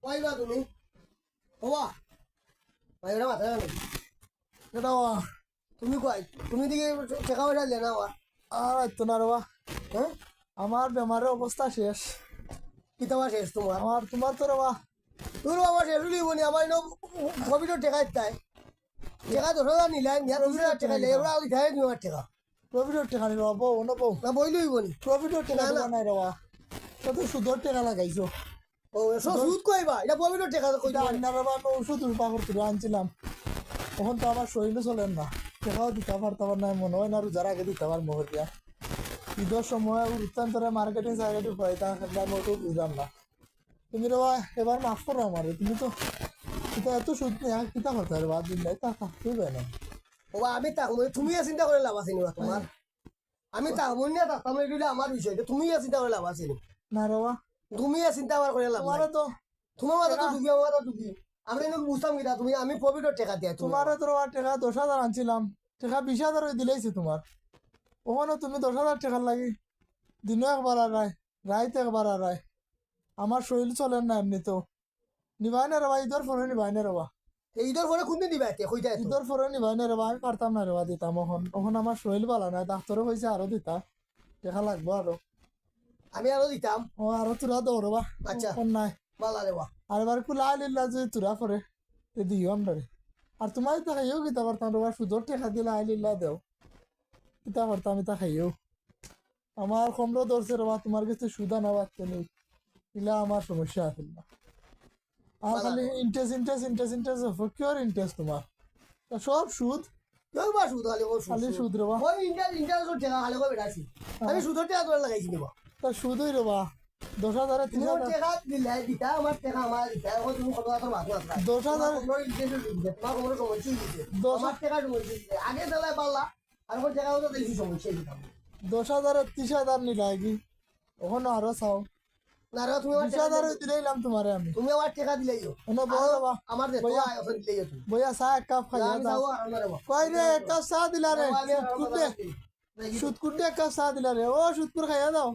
কইবা তুমি হবা ভাই ওটা মাথা নেই এটা তুমি কই তুমি দিকে টাকা পয়সা দেন আমার আর তো না রে হ্যাঁ আমার বেমারের অবস্থা শেষ। কিতাবা শেষ তোমার তোমার তো রে তোর বাবা শেষ হলি বনি আমার কোভিডের টাকা তাই টাকা 10,000 নিলাই নিয়া 20,000 টাকা লে ওরা ওই খাই দিও টাকা প্রফিটের টাকা নিল বউ না বউ না বইলই বনি প্রফিটের টাকা না, না। দিবা নাই রে তো সুদর টাকা লাগাইছো। ও এসো সুদ কইবা এটা কোভিডের টাকা কই এটা আন্নার আমি ওষুধ রূপা করতে আনছিলাম, তখন তো আমার শরীরে চলেন না, টাকাও দিতে পারতাম না, মনে হয় না রোজার আগে দিতে পার মোহর দিয়া ঈদের সময় রূপান্তরে মার্কেটিং সার্কেটিং হয় তা আমি ওটাও বুঝলাম না। তুমি রে এবার মাফ করো আমার, তুমি তো এটা এত সুদ নেই কিতা করতে পারবে দিন নাই তা থাকতেই না। ও আমি তা তুমি চিন্তা করে লাভ আছে না তোমার আমি তা মন না তা আমি এটা আমার বিষয় তুমি চিন্তা করে লাভ আছে না রে তুমি চিন্তা করে লাভ তোমার তো তোমার মাথা তো ডুবি আমার মাথা ডুবি আমি কিন্তু বুঝতাম কিনা তুমি আমি কোভিডের টাকা দিয়া তোমার তো টাকা 10,000 আনছিলাম, টাকা 20,000 দিলেইছে তোমার, ওখানে তুমি 10,000 টাকার লাগি দিনও একবার আর রাইতে একবার আর আমার শরীর চলেন না এমনি তো নিবাই না রেবা, ঈদের পরে নিবাই না রেবা, ঈদের পরে কোনদিন দিবা এতে কইতা ঈদের পরে নিবাই না রেবা, আমি পারতাম না রেবা দিতাম, ওখান আমার শরীর ভালো নাই, ডাক্তারও কইছে আরো দিতা দেখা লাগবো আরো, আমি আরো দিতাম ও আরো তোরা দৌড়বা আচ্ছা নাই বালা দেবা আর এবার কুলা লিল্লা যে তোরা করে দিও আমরা আর তোমার তা খাইও কিতা পারতাম রেবা, সুদর টেকা দিলে আইলিল্লা দেও কিতা পারতাম আমি তা খাইও, আমার কমরো ধরছে রেবা, তোমার কাছে সুদা না পারতে নেই ইলা আমার সমস্যা আছে না। আর খালি ইন্টারেস্ট কিয়র ইন্টারেস্ট তোমার তা সব সুদ কেউ বা সুদ খালি সুদ রেবা, ওই ইন্টারেস্ট টাকা খালি কই বেড়াছি আমি সুদের টাকা তোর লাগাইছি দেবা তা সুদই রেবা 10,000 তোমার 3,000 টাকা দিলে দিতা আমার টাকা আমার দিতা এখন তুমি কত টাকা মাছ মাছ 10,000 কোনো ইন্টারেস্ট দিতে তোমার কোনো সমস্যা দিতে 10,000 আমার টাকা সমস্যা দিতে আগে দিলে পারলা আর এখন টাকা তো বেশি সমস্যা দিতাম 10,000 30,000 নিলাই কি ওখানে আরো চাও না রে তুমি আমার টাকা 20,000 দিলাম তোমারে আমি তুমি আমার টাকা দিলেইও এনে বই রেবা আমার দে বইয়া। এখন দিলেইও তুমি বইয়া চা এক কাপ খাইয়া আমি দাও যাবো আর না রে কই রে এক কাপ চা দিলা রে সুদকুটে এক কাপ চা দিলা রে ও সুদকুর খাইয়া দাও